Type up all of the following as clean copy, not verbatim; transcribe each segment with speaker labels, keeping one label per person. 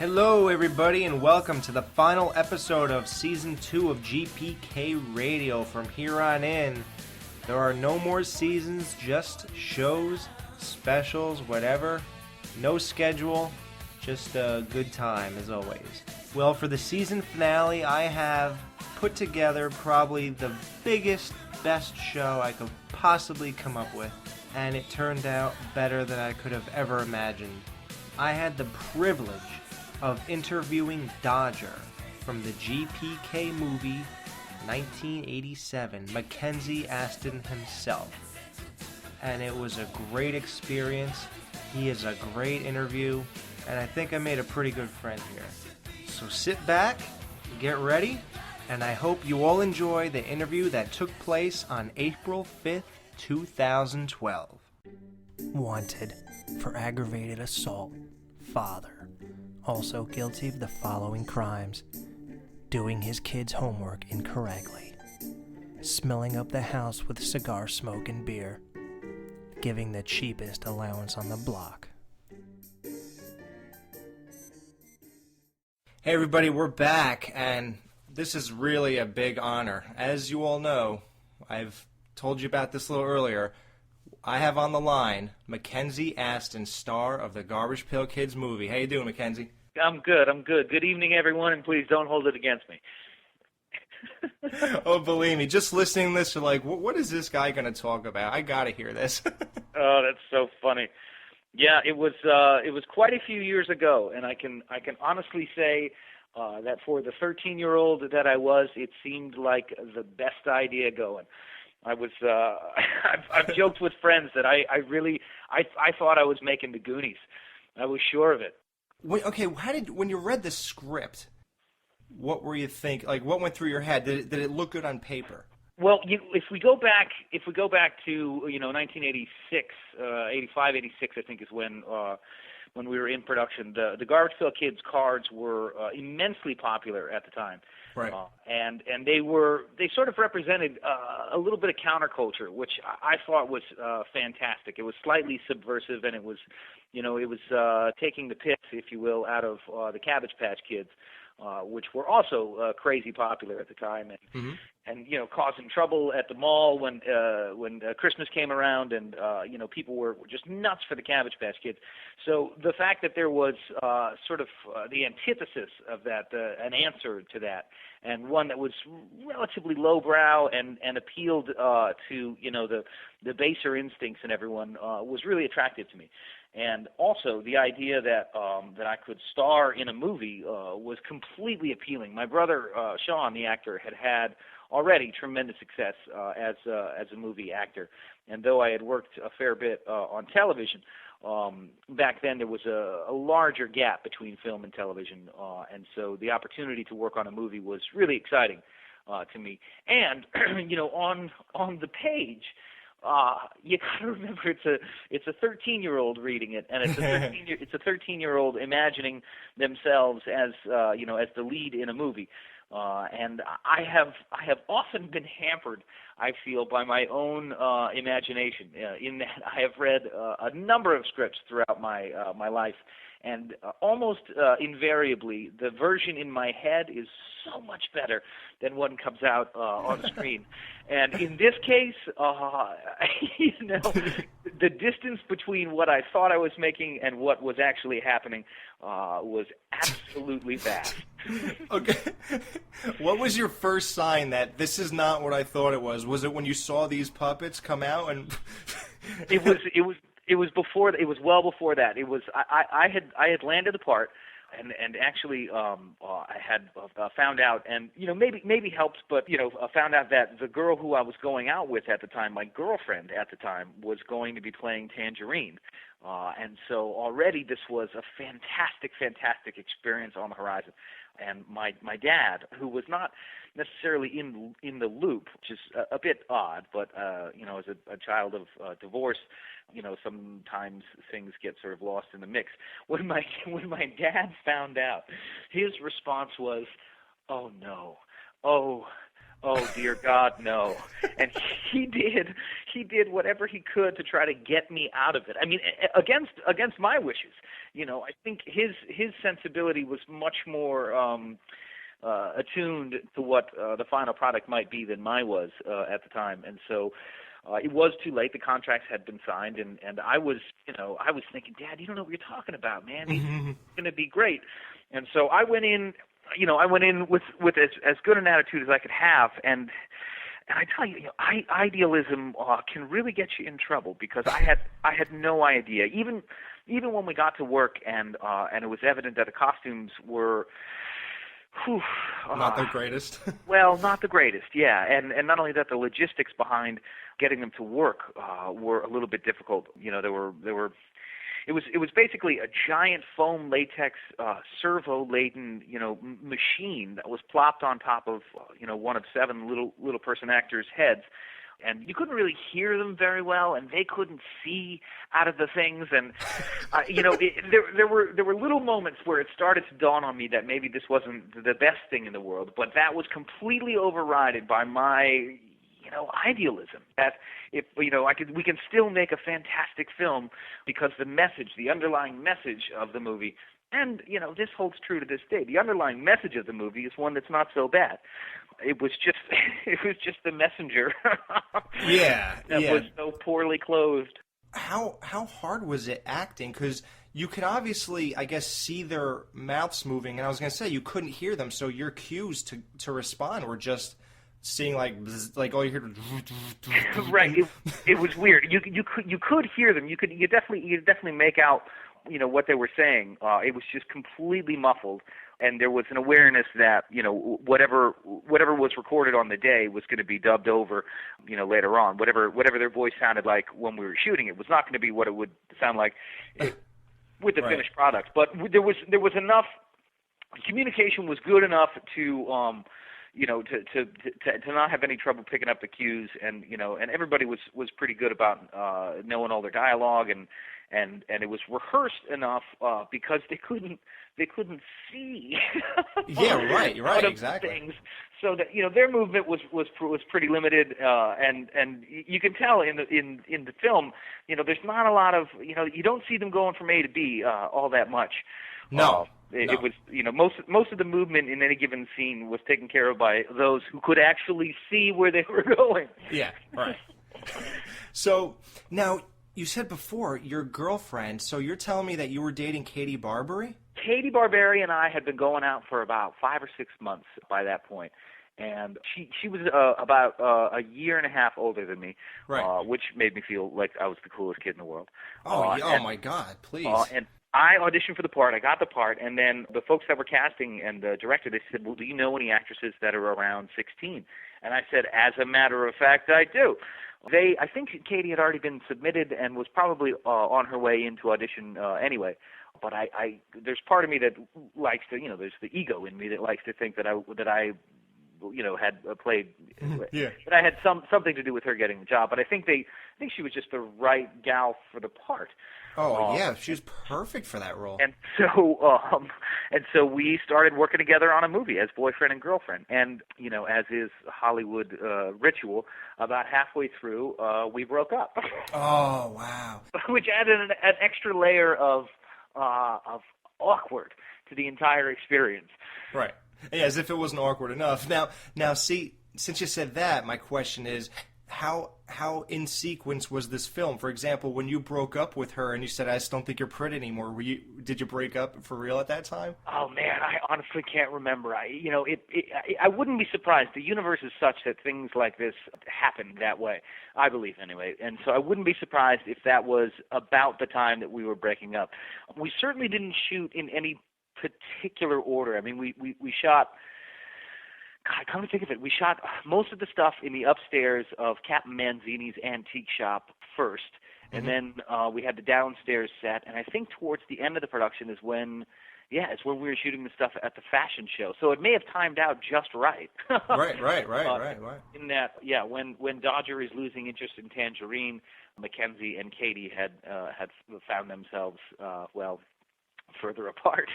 Speaker 1: Hello, everybody, and welcome to the final episode of Season 2 of GPK Radio. From here on in, there are no more seasons, just shows, specials, whatever. No schedule, just a good time, as always. Well, for the season finale, I have put together probably the biggest, best show I could possibly come up with, and it turned out better than I could have ever imagined. I had the privilege of interviewing Dodger from the GPK Movie 1987, Mackenzie Astin himself. And it was a great experience. He is a great interview, and I think I made a pretty good friend here. So sit back, get ready, and I hope you all enjoy the interview that took place on April 5th, 2012. Wanted for aggravated assault, father. Also guilty of the following crimes: doing his kids' homework incorrectly, smelling up the house with cigar smoke and beer, giving the cheapest allowance on the block. Hey everybody, we're back, and this is really a big honor. As you all know, I've told you about this a little earlier, I have on the line Mackenzie Astin, star of the Garbage Pail Kids movie. How you doing, Mackenzie?
Speaker 2: I'm good. Good evening, everyone, and please don't hold it against me.
Speaker 1: Oh, believe me, just listening to this, you're like, what is this guy going to talk about? I got to hear this.
Speaker 2: Oh, that's so funny. Yeah, it was quite a few years ago, and I can honestly say that for the 13-year-old that I was, it seemed like the best idea going. I was I've joked with friends that I thought I was making the Goonies. I was sure of it.
Speaker 1: Wait, okay, when you read the script, what were you thinking? Like, what went through your head? Did it look good on paper?
Speaker 2: Well, if we go back to 1986, 85, 86, I think is when we were in production. The Garbage Pail Kids cards were immensely popular at the time.
Speaker 1: Right.
Speaker 2: And they sort of represented a little bit of counterculture, which I thought was fantastic. It was slightly subversive, and it was taking the piss, if you will, out of the Cabbage Patch Kids, which were also crazy popular at the time, and causing trouble at the mall when Christmas came around, and people were just nuts for the Cabbage Patch Kids. So the fact that there was sort of the antithesis of that, an answer to that, and one that was relatively lowbrow and appealed to the baser instincts in everyone was really attractive to me. And also the idea that I could star in a movie was completely appealing. My brother Sean, the actor, had already tremendous success as a movie actor, and though I had worked a fair bit on television, back then there was a larger gap between film and television, and so the opportunity to work on a movie was really exciting to me. And on the page, you got to remember it's a 13-year-old reading it, and it's a 13-year-old imagining themselves as as the lead in a movie. And I have often been hampered, I feel, by my own imagination. In that I have read a number of scripts throughout my life, and almost invariably the version in my head is so much better than one comes out on the screen. And in this case, the distance between what I thought I was making and what was actually happening was absolutely vast.
Speaker 1: Okay. What was your first sign that this is not what I thought it was? Was it when you saw these puppets come out and
Speaker 2: It was before. It was well before that. It was I had landed the part, and actually I had found out, and maybe helped, but found out that the girl who I was going out with at the time, my girlfriend at the time, was going to be playing Tangerine, and so already this was a fantastic experience on the horizon. And my dad, who was not necessarily in the loop, which is a bit odd, but as a child of divorce, sometimes things get sort of lost in the mix. When my dad found out, his response was, "Oh no, oh Oh dear God, no. And he did whatever he could to try to get me out of it. I mean, against my wishes. You know, I think his sensibility was much more attuned to what the final product might be than mine was at the time. And so it was too late. The contracts had been signed, and I was thinking, Dad, you don't know what you're talking about, man. He's going to be great. And so I went in. I went in with as good an attitude as I could have, and I tell you, idealism can really get you in trouble, because I had no idea. Even when we got to work, and it was evident that the costumes were
Speaker 1: not the greatest.
Speaker 2: Well, not the greatest, yeah. And not only that, the logistics behind getting them to work were a little bit difficult. You know, there were. It was basically a giant foam latex servo-laden, machine that was plopped on top of, one of 7 little person actors' heads. And you couldn't really hear them very well, and they couldn't see out of the things. And there were little moments where it started to dawn on me that maybe this wasn't the best thing in the world, but that was completely overridden by my idealism. That we can still make a fantastic film, because the underlying message of the movie, and this holds true to this day. The underlying message of the movie is one that's not so bad. It was just the messenger. That was so poorly clothed.
Speaker 1: How hard was it acting? Because you could obviously, I guess, see their mouths moving, and I was going to say you couldn't hear them, so your cues to respond were just seeing like all you heard.
Speaker 2: Right. It was weird. You could hear them. You definitely make out what they were saying. It was just completely muffled, and there was an awareness that whatever was recorded on the day was going to be dubbed over later on. Whatever their voice sounded like when we were shooting it was not going to be what it would sound like with the finished product. But there was enough. Communication was good enough to to not have any trouble picking up the cues, and everybody was pretty good about knowing all their dialogue, and it was rehearsed enough because they couldn't see.
Speaker 1: Yeah, right, exactly.
Speaker 2: Things, so that their movement was pretty limited, and you can tell in the film, there's not a lot of you don't see them going from A to B all that much.
Speaker 1: No.
Speaker 2: It was, most of the movement in any given scene was taken care of by those who could actually see where they were going.
Speaker 1: Yeah, right. So, now, you said before, your girlfriend, so you're telling me that you were dating Katie Barbary?
Speaker 2: Katie Barbary and I had been going out for about 5 or 6 months by that point. And she was about a year and a half older than me,
Speaker 1: right.
Speaker 2: Which made me feel like I was the coolest kid in the world.
Speaker 1: Oh, my God, please.
Speaker 2: And I auditioned for the part. I got the part, and then the folks that were casting and the director, they said, well, do you know any actresses that are around 16? And I said, as a matter of fact, I do. I think Katie had already been submitted and was probably on her way into audition anyway. But there's part of me that likes to, there's the ego in me that likes to think that I had played,
Speaker 1: yeah.
Speaker 2: But I had something to do with her getting the job. But I think she was just the right gal for the part.
Speaker 1: Oh yeah, she was perfect for that role.
Speaker 2: And so we started working together on a movie as boyfriend and girlfriend. And as is Hollywood ritual, about halfway through, we broke up.
Speaker 1: Oh wow!
Speaker 2: Which added an extra layer of awkward to the entire experience.
Speaker 1: Right. Yeah, as if it wasn't awkward enough. Now, see, since you said that, my question is, how in sequence was this film? For example, when you broke up with her and you said, "I just don't think you're pretty anymore," did you break up for real at that time?
Speaker 2: Oh man, I honestly can't remember. I wouldn't be surprised. The universe is such that things like this happen that way, I believe anyway. And so I wouldn't be surprised if that was about the time that we were breaking up. We certainly didn't shoot in any particular order. I mean, we shot. God, come to think of it, we shot most of the stuff in the upstairs of Captain Manzini's antique shop first, and then we had the downstairs set. And I think towards the end of the production is when we were shooting the stuff at the fashion show. So it may have timed out just right.
Speaker 1: Right.
Speaker 2: In that, when Dodger is losing interest in Tangerine, Mackenzie and Katie had found themselves further apart.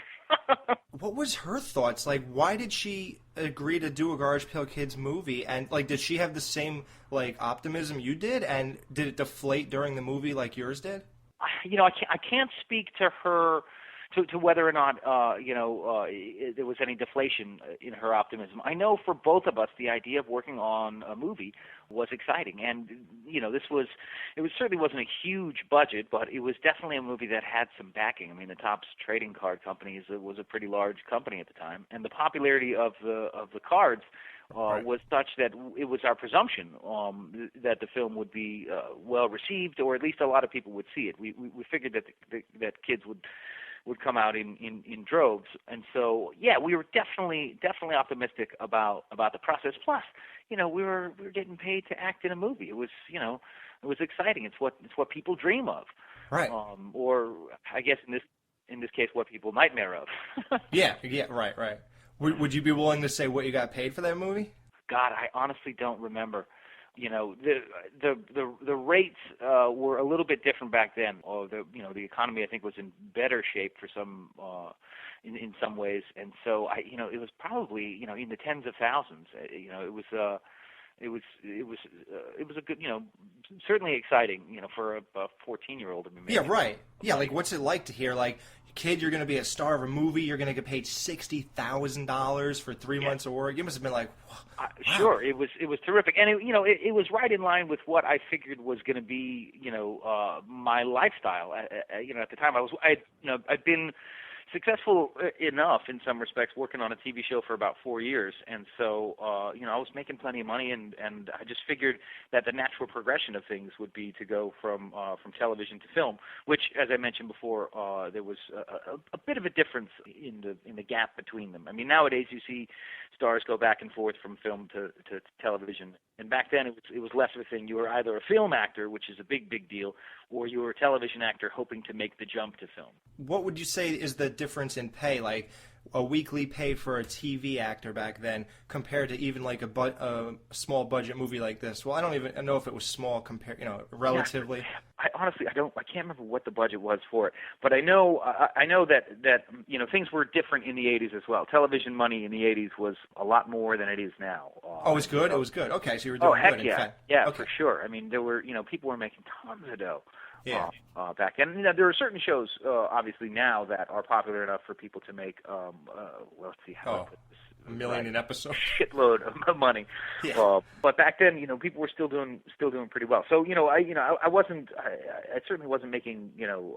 Speaker 1: What was her thoughts? Like, why did she agree to do a Garbage Pail Kids movie? And, like, did she have the same, like, optimism you did? And did it deflate during the movie like yours did?
Speaker 2: I can't speak to her to whether or not there was any deflation in her optimism. I know for both of us, the idea of working on a movie was exciting, and it certainly wasn't a huge budget, but it was definitely a movie that had some backing. I mean, the Topps trading card company was a pretty large company at the time, and the popularity of the cards was such that it was our presumption that the film would be well received, or at least a lot of people would see it. We figured that kids would come out in droves, and so we were definitely optimistic about the process. Plus, we were getting paid to act in a movie. It was it was exciting. It's what people dream of,
Speaker 1: right?
Speaker 2: Or I guess in this case, what people nightmare of.
Speaker 1: yeah, right. Would you be willing to say what you got paid for that movie?
Speaker 2: God, I honestly don't remember. The rates were a little bit different back then. The economy I think was in better shape for some in some ways, and so it was probably in the tens of thousands. It was a good, certainly exciting, for a 14-year-old.
Speaker 1: Yeah, right. Yeah, like what's it like to hear like, kid, you're going to be a star of a movie. You're going to get paid $60,000 for 3 months of work. You must have been like, wow.
Speaker 2: Sure, it was terrific, and it was right in line with what I figured was going to be my lifestyle. At the time I'd been successful enough in some respects working on a TV show for about 4 years, and so I was making plenty of money, and I just figured that the natural progression of things would be to go from television to film, which, as I mentioned before, there was a bit of a difference in the gap between them. I mean, nowadays you see stars go back and forth from film to television, and back then it was less of a thing. You were either a film actor, which is a big deal, or you were a television actor hoping to make the jump to film.
Speaker 1: What would you say is the difference in pay, like a weekly pay for a TV actor back then compared to even like a small budget movie like this? Well, I don't even know if it was small compared, relatively.
Speaker 2: Yeah, I can't remember what the budget was for it, but I know that things were different in the 80s as well. Television money in the 80s was a lot more than it is now.
Speaker 1: It was good. It was good. Okay, so you were doing
Speaker 2: good.
Speaker 1: Oh, heck
Speaker 2: yeah,
Speaker 1: yeah,
Speaker 2: okay. For sure. I mean, there were people were making tons of dough.
Speaker 1: Yeah.
Speaker 2: Back then, there are certain shows, obviously now, that are popular enough for people to make. Let's see how I put this.
Speaker 1: $1 million an episode.
Speaker 2: Shitload of money.
Speaker 1: Yeah.
Speaker 2: But back then, people were still doing pretty well. So, I certainly wasn't making,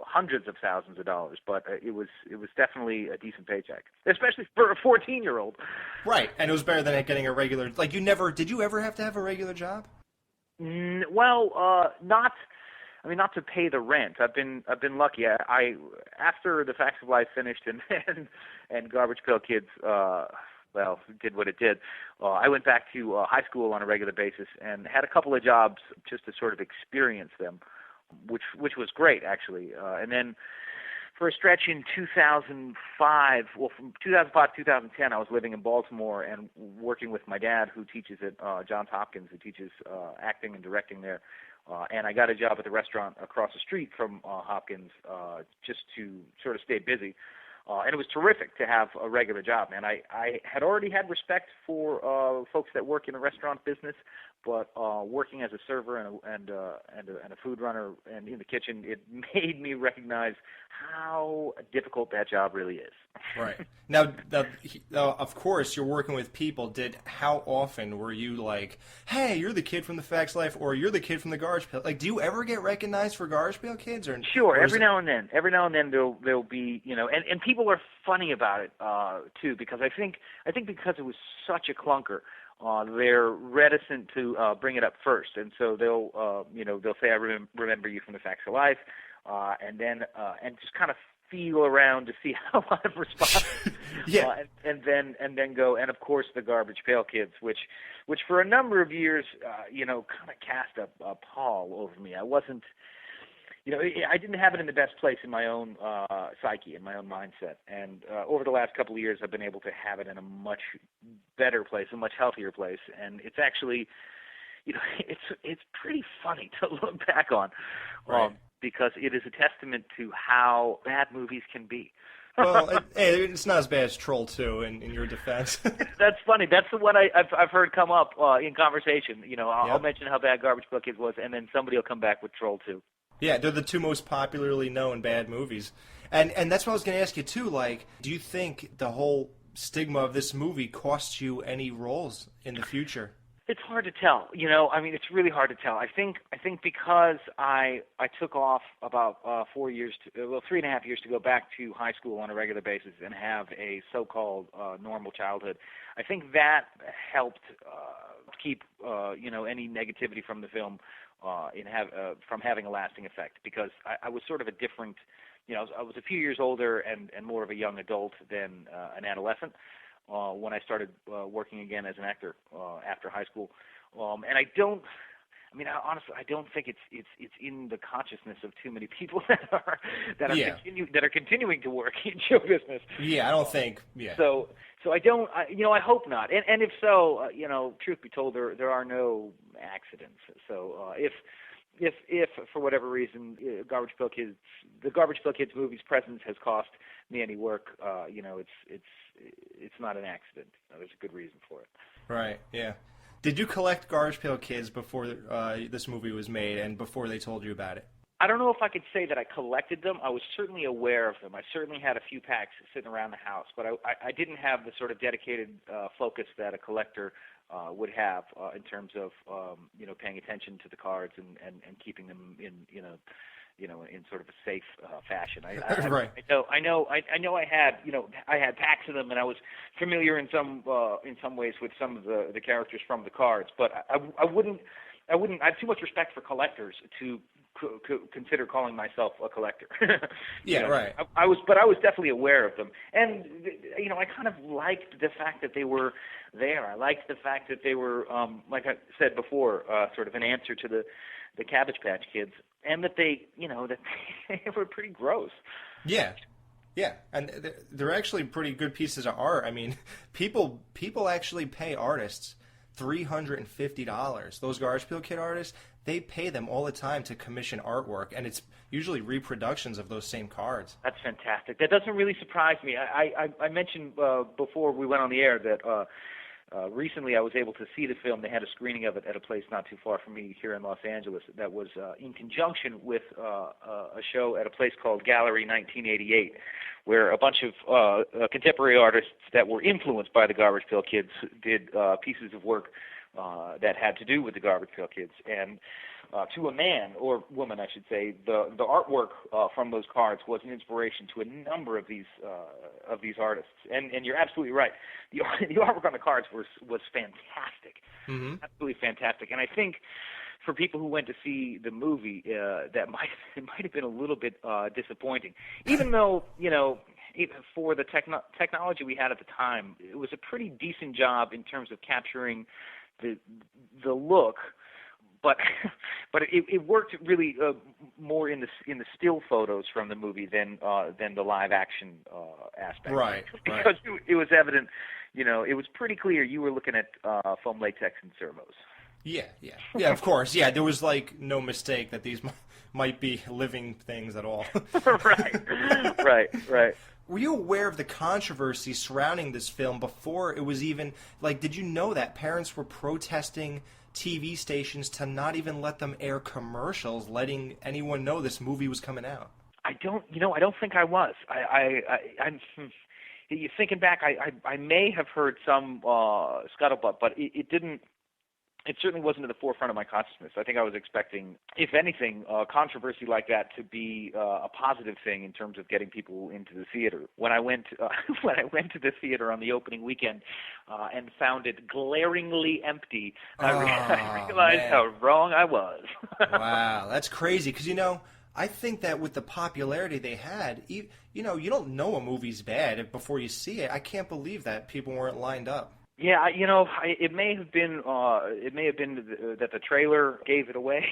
Speaker 2: hundreds of thousands of dollars, but it was definitely a decent paycheck, especially for a 14-year-old.
Speaker 1: Right, and it was better than getting a regular. Like did you ever have to have a regular job?
Speaker 2: Well, not to pay the rent. I've been lucky. I after The Facts of Life finished and Garbage Pail Kids did what it did. I went back to high school on a regular basis and had a couple of jobs just to sort of experience them, which was great actually. And then for a stretch in 2005, from 2005 to 2010, I was living in Baltimore and working with my dad, who teaches at Johns Hopkins, who teaches acting and directing there. And I got a job at the restaurant across the street from Hopkins just to sort of stay busy. And it was terrific to have a regular job, man. I had already had respect for folks that work in the restaurant business, but working as a server and a food runner and in the kitchen, it made me recognize how difficult that job really is.
Speaker 1: Right. Now, of course, you're working with people. How often were you like, hey, you're the kid from The Facts Life, or you're the kid from the Garbage Pail? Like, do you ever get recognized for Garbage Pail Kids?
Speaker 2: Sure. Every now and then there'll be, and people are funny about it too, because I think because it was such a clunker. They're reticent to bring it up first, and so they'll say, "I remember you from The Facts of Life," and then just kind of feel around to see how I've responded.
Speaker 1: Yeah,
Speaker 2: and then go, and of course the Garbage Pail Kids, which for a number of years, kind of cast a pall over me. I wasn't. I didn't have it in the best place in my own psyche, in my own mindset. And over the last couple of years, I've been able to have it in a much better place, a much healthier place. And it's actually, it's pretty funny to look back on,
Speaker 1: right.
Speaker 2: Because it is a testament to how bad movies can be.
Speaker 1: Well, hey, it's not as bad as Troll 2 in your defense.
Speaker 2: That's funny. That's the one I've heard come up in conversation. I'll
Speaker 1: Yep.
Speaker 2: mention how bad Garbage Pail Kids was, and then somebody will come back with Troll 2.
Speaker 1: Yeah, they're the two most popularly known bad movies. And that's what I was going to ask you, too. Like, do you think the whole stigma of this movie costs you any roles in the future?
Speaker 2: It's hard to tell. It's really hard to tell. I think because I took off about 4 years, 3.5 years to go back to high school on a regular basis and have a so-called normal childhood. I think that helped keep any negativity from the film from having a lasting effect, because I was sort of a different. I was a few years older and more of a young adult than an adolescent when I started working again as an actor after high school. And honestly, I don't think it's in the consciousness of too many people that are continuing to work in show business.
Speaker 1: Yeah, I don't think. Yeah.
Speaker 2: So I hope not. And if so, truth be told, there are no accidents. So if for whatever reason the Garbage Pail Kids movie's presence has cost me any work, it's not an accident. There's a good reason for it.
Speaker 1: Right. Yeah. Did you collect Garbage Pail Kids before this movie was made and before they told you about it?
Speaker 2: I don't know if I could say that I collected them. I was certainly aware of them. I certainly had a few packs sitting around the house, but I didn't have the sort of dedicated focus that a collector would have in terms of paying attention to the cards and keeping them in in sort of a safe fashion.
Speaker 1: Right.
Speaker 2: I know. I had packs of them, and I was familiar in some ways with some of the characters from the cards. But I wouldn't. I have too much respect for collectors to consider calling myself a collector.
Speaker 1: Yeah, right.
Speaker 2: I was definitely aware of them, and I kind of liked the fact that they were there. I liked the fact that they were, like I said before, sort of an answer to the Cabbage Patch Kids, and that they were pretty gross.
Speaker 1: Yeah. Yeah, and they're actually pretty good pieces of art. I mean, people actually pay artists $350. Those Garbage Pail Kid artists, they pay them all the time to commission artwork, and it's usually reproductions of those same cards.
Speaker 2: That's fantastic. That doesn't really surprise me. I mentioned before we went on the air that recently I was able to see the film. They had a screening of it at a place not too far from me here in Los Angeles that was in conjunction with a show at a place called Gallery 1988, where a bunch of contemporary artists that were influenced by the Garbage Pail Kids did pieces of work that had to do with the Garbage Pail Kids. And to a man, or woman I should say, the artwork from those cards was an inspiration to a number of these artists. And you're absolutely right. The artwork on the cards was fantastic. Mm-hmm. Absolutely fantastic. And I think for people who went to see the movie, it might have been a little bit disappointing. Even though, even for the technology we had at the time, it was a pretty decent job in terms of capturing the look, but it worked really more in the still photos from the movie than the live action aspect.
Speaker 1: Right.
Speaker 2: Because it was evident, it was pretty clear you were looking at foam latex and servos.
Speaker 1: Yeah, of course. Yeah, there was no mistake that these might be living things at all. Right. Were you aware of the controversy surrounding this film before it was even, did you know that parents were protesting TV stations to not even let them air commercials, letting anyone know this movie was coming out?
Speaker 2: I don't think I was. I'm thinking back, I may have heard some scuttlebutt, but it didn't. It certainly wasn't at the forefront of my consciousness. I think I was expecting, if anything, controversy like that to be a positive thing in terms of getting people into the theater. When I went to the theater on the opening weekend and found it glaringly empty, I realized how wrong I was.
Speaker 1: Wow, that's crazy. Because I think that with the popularity they had, you don't know a movie's bad before you see it. I can't believe that people weren't lined up.
Speaker 2: Yeah, it may have been that the trailer gave it away,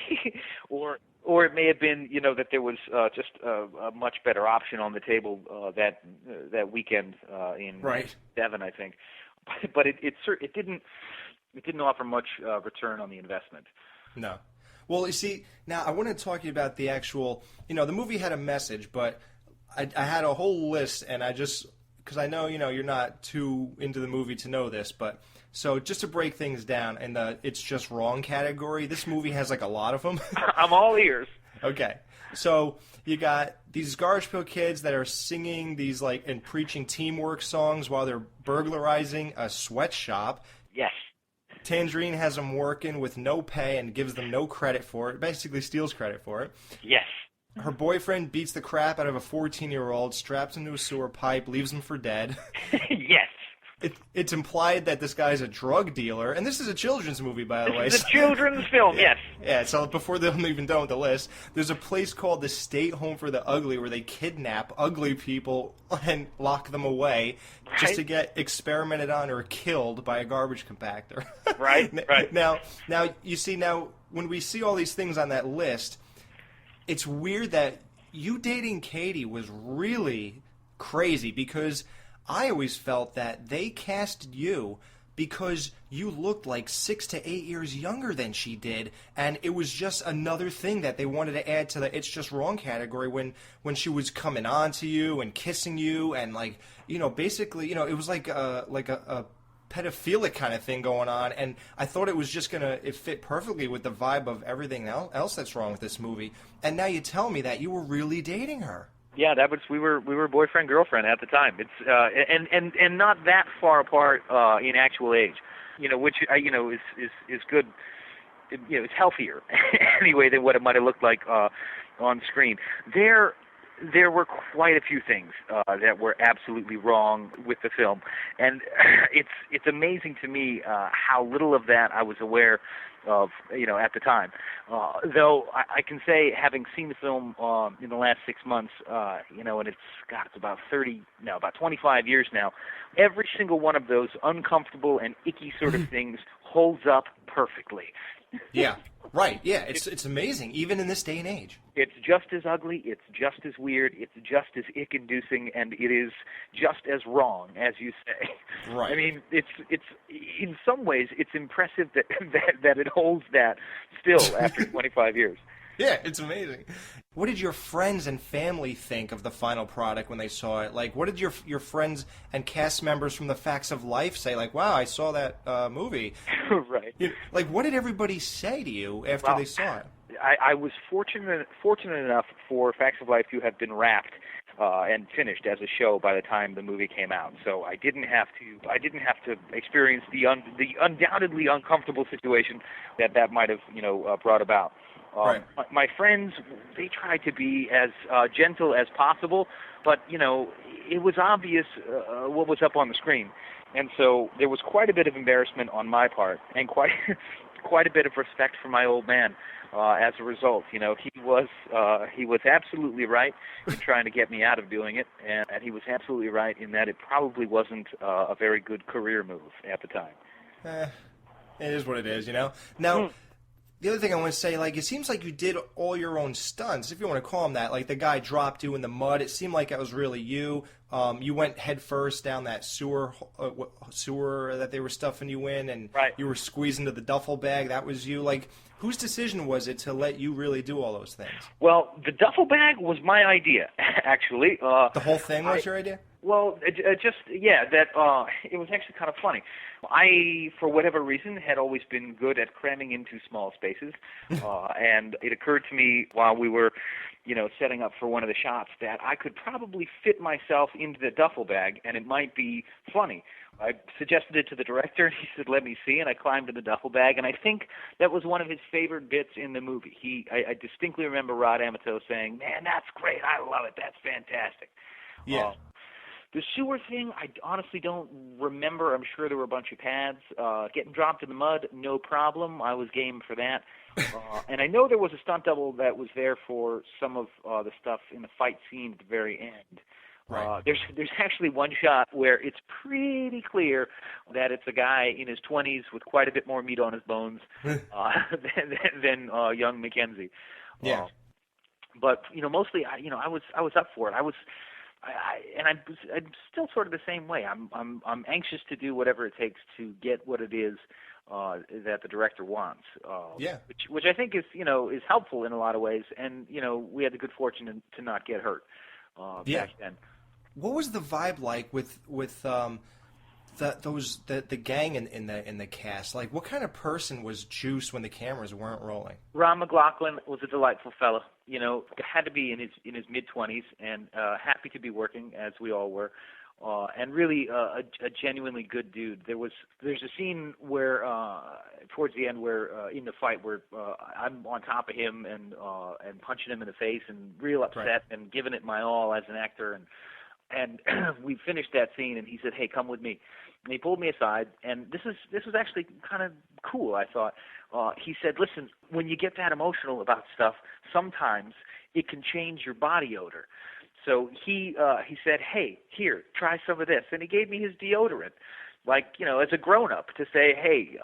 Speaker 2: or it may have been that there was just a much better option on the table that weekend in Devon, I think. But it didn't offer much return on the investment.
Speaker 1: No. Well, you see, now I want to talk to you about the actual. The movie had a message, but I had a whole list, and I just, because I know, you're not too into the movie to know this, but so just to break things down in the It's Just Wrong category, this movie has like a lot of them.
Speaker 2: I'm all ears.
Speaker 1: Okay. So you got these Garbage Pail Kids that are singing these like and preaching teamwork songs while they're burglarizing a sweatshop.
Speaker 2: Yes.
Speaker 1: Tangerine has them working with no pay and gives them no credit for it. Basically steals credit for it.
Speaker 2: Yes.
Speaker 1: Her boyfriend beats the crap out of a 14-year-old, straps him to a sewer pipe, leaves him for dead.
Speaker 2: Yes.
Speaker 1: It's implied that this guy's a drug dealer, and this is a children's movie, by the way.
Speaker 2: This is a children's film,
Speaker 1: yeah.
Speaker 2: yes.
Speaker 1: Yeah, so before they're even done with the list, there's a place called the State Home for the Ugly where they kidnap ugly people and lock them away just to get experimented on or killed by a garbage compactor.
Speaker 2: Right, right.
Speaker 1: Now, you see, when we see all these things on that list, it's weird that you dating Katie was really crazy because I always felt that they cast you because you looked like 6 to 8 years younger than she did, and it was just another thing that they wanted to add to the It's Just Wrong category when she was coming on to you and kissing you and basically, it was like a pedophilic kind of thing going on, and I thought it was just it fit perfectly with the vibe of everything else that's wrong with this movie. And now you tell me that you were really dating her.
Speaker 2: Yeah, we were boyfriend girlfriend at the time. It's and not that far apart in actual age, which is good. It's healthier anyway than what it might have looked like on screen. There were quite a few things that were absolutely wrong with the film, and it's amazing to me how little of that I was aware of, at the time. Though I can say, having seen the film in the last 6 months, and it's about 25 years now, every single one of those uncomfortable and icky sort of things holds up perfectly.
Speaker 1: Yeah, right. Yeah, it's amazing, even in this day and age.
Speaker 2: It's just as ugly, it's just as weird, it's just as ick-inducing, and it is just as wrong, as you say.
Speaker 1: Right.
Speaker 2: I mean, it's in some ways, it's impressive that it holds that still after 25 years.
Speaker 1: Yeah, it's amazing. What did your friends and family think of the final product when they saw it? Like, what did your friends and cast members from the Facts of Life say? Like, wow, I saw that movie.
Speaker 2: Right.
Speaker 1: Like, what did everybody say to you after they saw it?
Speaker 2: I was fortunate enough for Facts of Life to have been wrapped and finished as a show by the time the movie came out. So I didn't have to experience the undoubtedly uncomfortable situation that might have brought about.
Speaker 1: Right.
Speaker 2: My friends, they tried to be as gentle as possible, but it was obvious what was up on the screen, and so there was quite a bit of embarrassment on my part, and quite a bit of respect for my old man. As a result, he was absolutely right in trying to get me out of doing it, and he was absolutely right in that it probably wasn't a very good career move at the time.
Speaker 1: It is what it is, Now. The other thing I want to say, it seems like you did all your own stunts, if you want to call them that. Like, the guy dropped you in the mud. It seemed like that was really you. You went head first down that sewer that they were stuffing you in, and
Speaker 2: right.
Speaker 1: You were squeezed into the duffel bag. That was you. Like, whose decision was it to let you really do all those things?
Speaker 2: Well, the duffel bag was my idea, actually.
Speaker 1: The whole thing was your idea?
Speaker 2: Well, it was actually kind of funny. I, for whatever reason, had always been good at cramming into small spaces, and it occurred to me while we were, setting up for one of the shots that I could probably fit myself into the duffel bag, and it might be funny. I suggested it to the director, and he said, "Let me see," and I climbed in the duffel bag, and I think that was one of his favorite bits in the movie. I distinctly remember Rod Amato saying, "Man, that's great. I love it. That's fantastic."
Speaker 1: Yeah.
Speaker 2: The sewer thing, I honestly don't remember. I'm sure there were a bunch of pads. Getting dropped in the mud, no problem. I was game for that. And I know there was a stunt double that was there for some of the stuff in the fight scene at the very end.
Speaker 1: Right.
Speaker 2: There's actually one shot where it's pretty clear that it's a guy in his 20s with quite a bit more meat on his bones than young Mackenzie.
Speaker 1: Yeah.
Speaker 2: But mostly, I was up for it. I'm still sort of the same way. I'm anxious to do whatever it takes to get what it is that the director wants. Which I think is helpful in a lot of ways. And we had the good fortune to not get hurt. back then.
Speaker 1: What was the vibe like with the gang in the cast? Like, what kind of person was Juice when the cameras weren't rolling?
Speaker 2: Ron McLaughlin was a delightful fellow. Had to be in his mid-20s and happy to be working, as we all were. And really a genuinely good dude. There's a scene where towards the end where in the fight where I'm on top of him and punching him in the face and real upset and giving it my all as an actor, and we finished that scene and he said, "Hey, come with me." And he pulled me aside, and this was actually kind of cool, I thought. He said, "Listen, when you get that emotional about stuff, sometimes it can change your body odor." So he said, "Hey, here, try some of this," and he gave me his deodorant, like as a grown-up, to say, "Hey,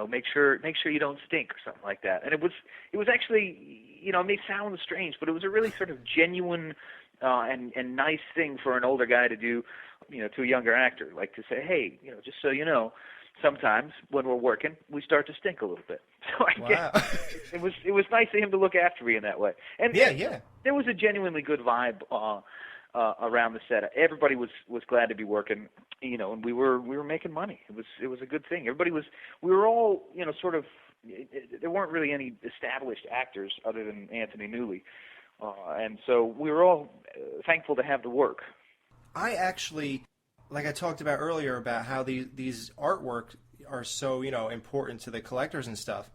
Speaker 2: make sure you don't stink," or something like that. And it was actually, it may sound strange, but it was a really sort of genuine and nice thing for an older guy to do, to a younger actor, like to say, "Hey, just so you know, sometimes when we're working, we start to stink a little bit." So I guess it was nice of him to look after me in that way. And there was a genuinely good vibe around the set. Everybody was glad to be working, and we were making money. It was a good thing. We were all, sort of. There weren't really any established actors other than Anthony Newley, and so we were all thankful to have the work.
Speaker 1: I actually, like I talked about earlier, about how these artwork are so, important to the collectors and stuff.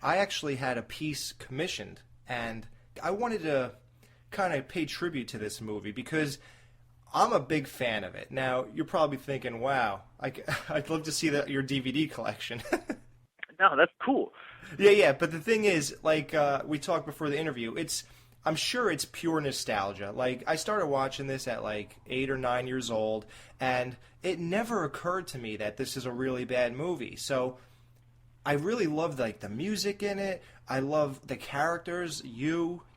Speaker 1: I actually had a piece commissioned, and I wanted to kind of pay tribute to this movie because I'm a big fan of it. Now, you're probably thinking, wow, I'd love to see your DVD collection.
Speaker 2: No, that's cool.
Speaker 1: Yeah, but the thing is, like we talked before the interview, I'm sure it's pure nostalgia. Like, I started watching this at like 8 or 9 years old, and it never occurred to me that this is a really bad movie. So I really loved like the music in it. I love the characters,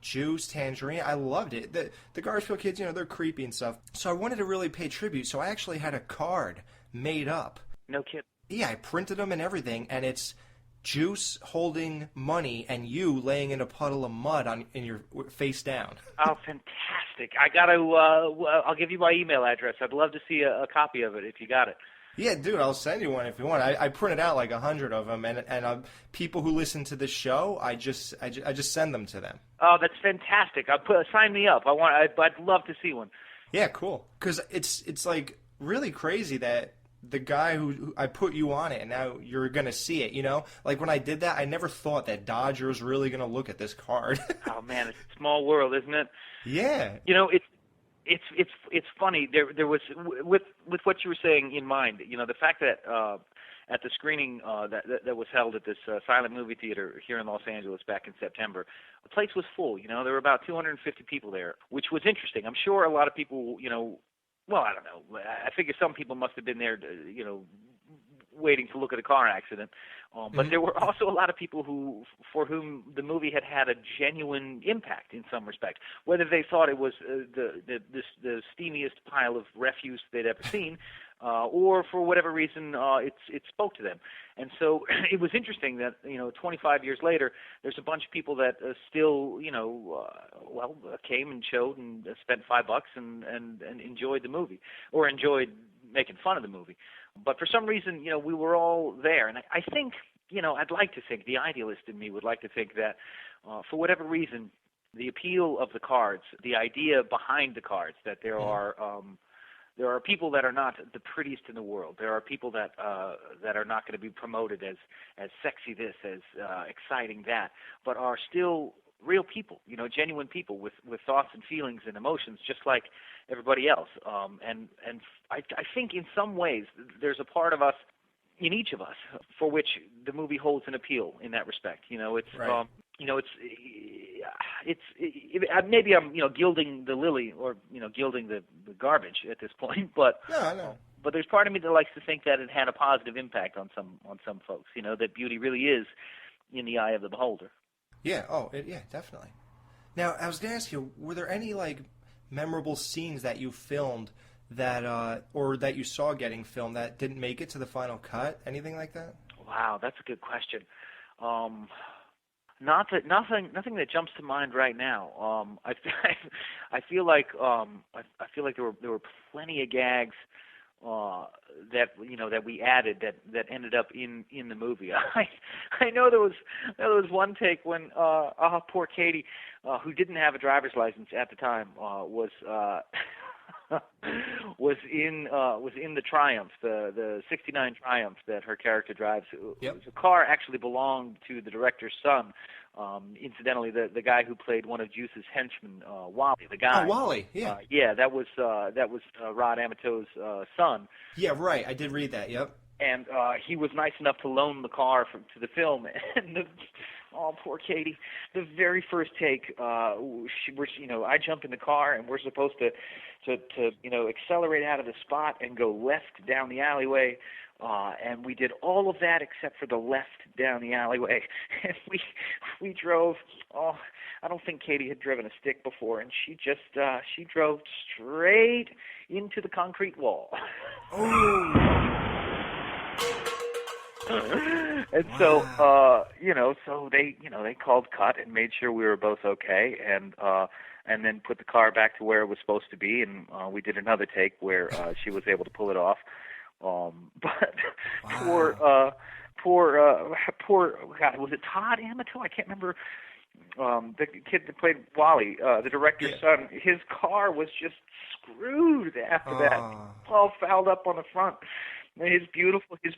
Speaker 1: Juice, Tangerine. I loved it. The Garfield kids, they're creepy and stuff. So I wanted to really pay tribute. So I actually had a card made up.
Speaker 2: No kidding.
Speaker 1: Yeah, I printed them and everything, and it's Juice holding money and you laying in a puddle of mud in your face down.
Speaker 2: Oh, fantastic! I'll give you my email address. I'd love to see a copy of it if you got it.
Speaker 1: Yeah, dude, I'll send you one if you want. I printed out like 100 of them, and people who listen to the show, I just send them to them.
Speaker 2: Oh, that's fantastic! Sign me up. I'd love to see one.
Speaker 1: Yeah, cool. Because it's like really crazy that the guy who I put you on it, and now you're gonna see it. Like when I did that, I never thought that Dodger was really gonna look at this card.
Speaker 2: Oh man, it's a small world, isn't it?
Speaker 1: Yeah.
Speaker 2: It's funny. There was with what you were saying in mind. The fact that at the screening that was held at this silent movie theater here in Los Angeles back in September, the place was full. There were about 250 people there, which was interesting. I'm sure a lot of people, well, I don't know. I figure some people must have been there, waiting to look at a car accident. But there were also a lot of people for whom the movie had a genuine impact in some respect, whether they thought it was the steamiest pile of refuse they'd ever seen, or for whatever reason it spoke to them. And so it was interesting that 25 years later, there's a bunch of people that still came and showed and spent $5 and enjoyed the movie, or enjoyed making fun of the movie. But for some reason, we were all there. And I think, I'd like to think, the idealist in me would like to think that for whatever reason, the appeal of the cards, the idea behind the cards, that there are people that are not the prettiest in the world. There are people that are not going to be promoted as sexy this, as exciting that, but are still real people, genuine people with thoughts and feelings and emotions, just like everybody else. And I think in some ways there's a part of us, in each of us, for which the movie holds an appeal in that respect.
Speaker 1: Right.
Speaker 2: Maybe I'm gilding the lily, or gilding the garbage at this point, but
Speaker 1: no.
Speaker 2: But there's part of me that likes to think that it had a positive impact on some folks. That beauty really is in the eye of the beholder.
Speaker 1: Yeah. Yeah, definitely. Now, I was going to ask you, were there any like memorable scenes that you filmed that, or that you saw getting filmed that didn't make it to the final cut? Anything like that?
Speaker 2: Wow, that's a good question. Nothing that jumps to mind right now. I feel like there were plenty of gags that we added that ended up in the movie. I know there was one take when poor Katie, who didn't have a driver's license at the time, was in the Triumph, the '69 Triumph that her character drives.
Speaker 1: Yep.
Speaker 2: The car actually belonged to the director's son. Incidentally, the guy who played one of Juice's henchmen, Wally, the guy.
Speaker 1: Oh, Wally, yeah.
Speaker 2: That was Rod Amato's son.
Speaker 1: Yeah, right. I did read that. Yep.
Speaker 2: And he was nice enough to loan the car to the film. And poor Katie. The very first take, I jump in the car and we're supposed to accelerate out of the spot and go left down the alleyway. And we did all of that except for the left down the alleyway. And we drove. I don't think Katie had driven a stick before, and she drove straight into the concrete wall.
Speaker 1: Oh.
Speaker 2: And
Speaker 1: wow.
Speaker 2: So they called cut and made sure we were both okay, and then put the car back to where it was supposed to be, and we did another take where she was able to pull it off. But
Speaker 1: wow.
Speaker 2: poor God, was it Todd Amato? I can't remember. The kid that played Wally, the director's son, his car was just screwed after that, all fouled up on the front. His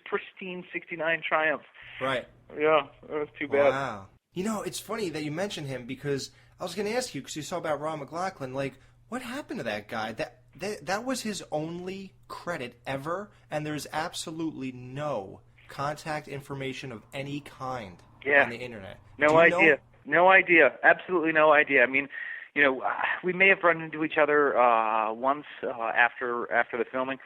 Speaker 2: pristine '69 Triumph.
Speaker 1: Right.
Speaker 2: Yeah, that was too bad.
Speaker 1: Wow. It's funny that you mentioned him because I was going to ask you, because you saw about Ron McLaughlin, like, what happened to that guy? That was his only credit ever, and there's absolutely no contact information of any kind on the internet.
Speaker 2: No idea. No idea. Absolutely no idea. I mean, we may have run into each other once after the filming.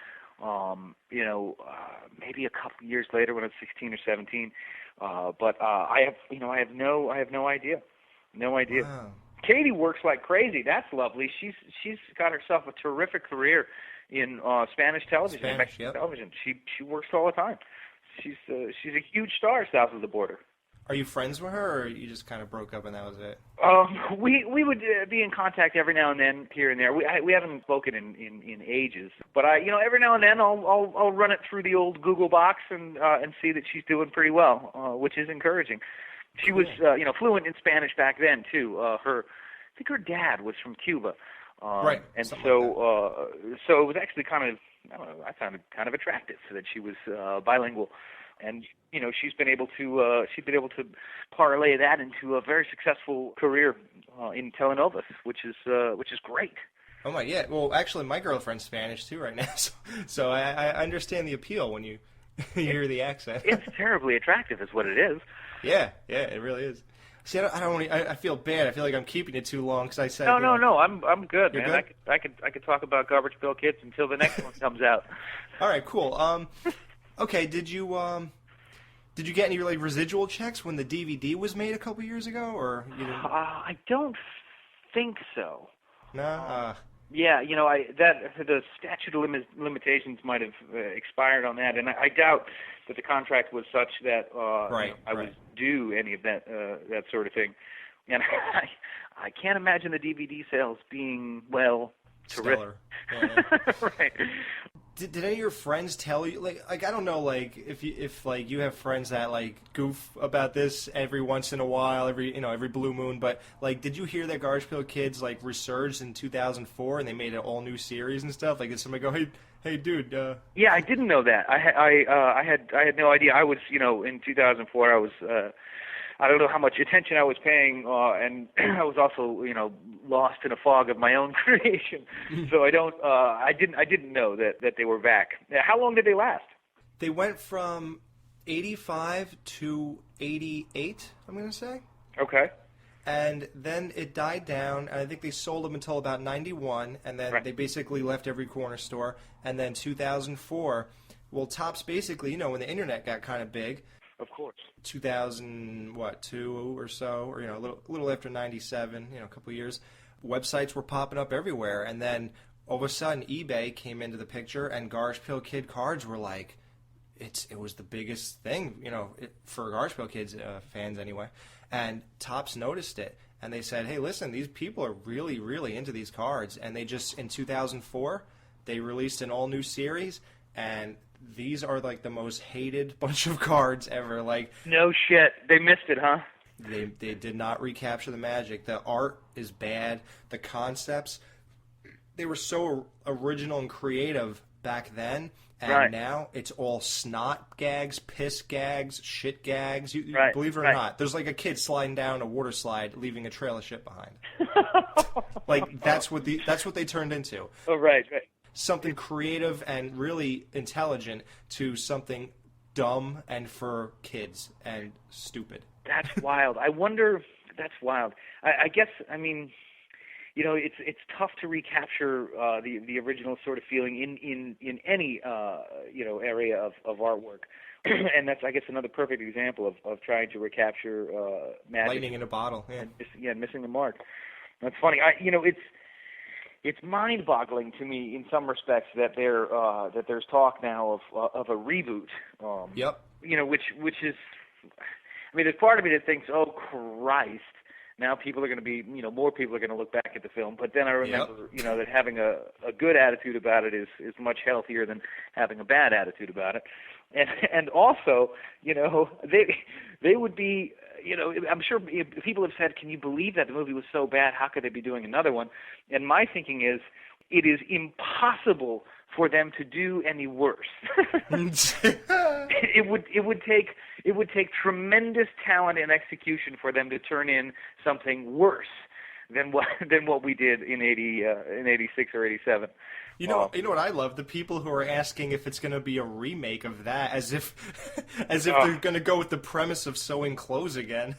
Speaker 2: Maybe a couple years later when I was 16 or 17. But I have no idea. No idea.
Speaker 1: Wow.
Speaker 2: Katie works like crazy. That's lovely. She's got herself a terrific career in Spanish television, Mexican television. She works all the time. She's a huge star south of the border.
Speaker 1: Are you friends with her, or you just kind of broke up and that was it?
Speaker 2: We would be in contact every now and then, here and there. We haven't spoken in ages, but every now and then I'll run it through the old Google box and see that she's doing pretty well, which is encouraging. She was fluent in Spanish back then too. I think her dad was from Cuba,
Speaker 1: right?
Speaker 2: And so it was actually kind of, I found it kind of attractive that she was bilingual. And she's been able to parlay that into a very successful career in telenovelas, which is great.
Speaker 1: Oh my, yeah. Well, actually, my girlfriend's Spanish too right now, so I understand the appeal when you hear the accent.
Speaker 2: It's terribly attractive, is what it is.
Speaker 1: Yeah, it really is. See, I feel bad. I feel like I'm keeping it too long because I said
Speaker 2: no. I'm good, man.
Speaker 1: Good?
Speaker 2: I could talk about Garbage Pail Kids until the next one comes out.
Speaker 1: All right, cool. Okay, did you get any like residual checks when the DVD was made a couple years ago, or you didn't?
Speaker 2: I don't think so.
Speaker 1: No.
Speaker 2: Yeah, the statute of limitations might have expired on that, and I doubt that the contract was such that I was due any of that sort of thing. And I can't imagine the DVD sales being terrific.
Speaker 1: Yeah.
Speaker 2: Right.
Speaker 1: Did any of your friends tell you, like I don't know, like if you have friends that like goof about this every once in a while, every blue moon, but like did you hear that Garbage Pail Kids like resurged in 2004 and they made an all new series and stuff? Like did somebody go, hey dude?
Speaker 2: Yeah, I didn't know that. I had no idea. I was in 2004 I was. I don't know how much attention I was paying, and I was also, lost in a fog of my own creation. So I didn't know that they were back. How long did they last?
Speaker 1: They went from 85 to 88, I'm going to say.
Speaker 2: Okay.
Speaker 1: And then it died down, and I think they sold them until about 91, and then they basically left every corner store. And then 2004, well, Topps basically, when the internet got kind of big.
Speaker 2: Of course.
Speaker 1: 2002 or so, or a little after 97, a couple of years, websites were popping up everywhere, and then all of a sudden eBay came into the picture, and Garbage Pail Kid cards were like, it was the biggest thing, for Garbage Pail Kids fans anyway, And Topps noticed it, and they said, hey, listen, these people are really, really into these cards. And they just, in 2004, they released an all-new series, and these are like the most hated bunch of cards ever. Like,
Speaker 2: no shit. They missed it, huh?
Speaker 1: They did not recapture the magic. The art is bad. The concepts, they were so original and creative back then, and now it's all snot gags, piss gags, shit gags. You believe it or not, there's like a kid sliding down a water slide, leaving a trail of shit behind. Like that's what they turned into.
Speaker 2: Oh, right.
Speaker 1: Something creative and really intelligent to something dumb and for kids and stupid.
Speaker 2: That's wild. I wonder. That's wild. I guess. I mean, you know, it's tough to recapture the original sort of feeling in any you know, area of artwork, and that's, I guess, another perfect example of trying to recapture magic.
Speaker 1: Lightning in a bottle. Yeah.
Speaker 2: Missing the mark. That's funny. You know, it's mind-boggling to me in some respects that there's talk now of a reboot.
Speaker 1: Yep.
Speaker 2: You know, which is. I mean, there's part of me that thinks, oh, Christ, now people are going to be, you know, more people are going to look back at the film. But then I remember, you know, that having a good attitude about it is much healthier than having a bad attitude about it. And also, you know, they would be, you know, I'm sure people have said, can you believe that the movie was so bad? How could they be doing another one? And my thinking is, it is impossible for them to do any worse. It would take tremendous talent and execution for them to turn in something worse than what we did in 86 or 87.
Speaker 1: You know what I love? The people who are asking if it's going to be a remake of that, as if they're going to go with the premise of sewing clothes again.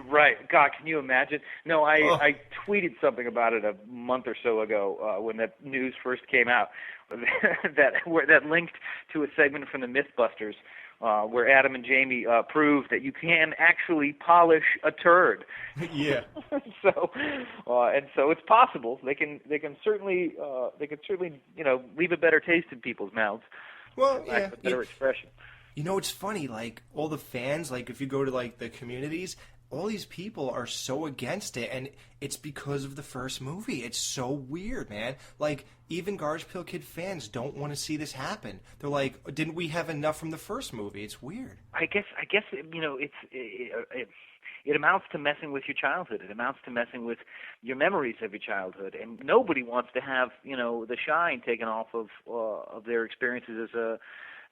Speaker 2: Right. God, can you imagine? No, I tweeted something about it a month or so ago when that news first came out, that linked to a segment from the Mythbusters where Adam and Jamie proved that you can actually polish a turd.
Speaker 1: Yeah.
Speaker 2: So it's possible. They can certainly you know, leave a better taste in people's mouths.
Speaker 1: Well, yeah.
Speaker 2: A better expression.
Speaker 1: You know, it's funny. Like all the fans, like if you go to like the communities, all these people are so against it, and it's because of the first movie. It's so weird, man. Like, even Garbage Pail Kid fans don't want to see this happen. They're like, didn't we have enough from the first movie? It's weird.
Speaker 2: I guess you know, it amounts to messing with your childhood. It amounts to messing with your memories of your childhood, and nobody wants to have, you know, the shine taken off of their experiences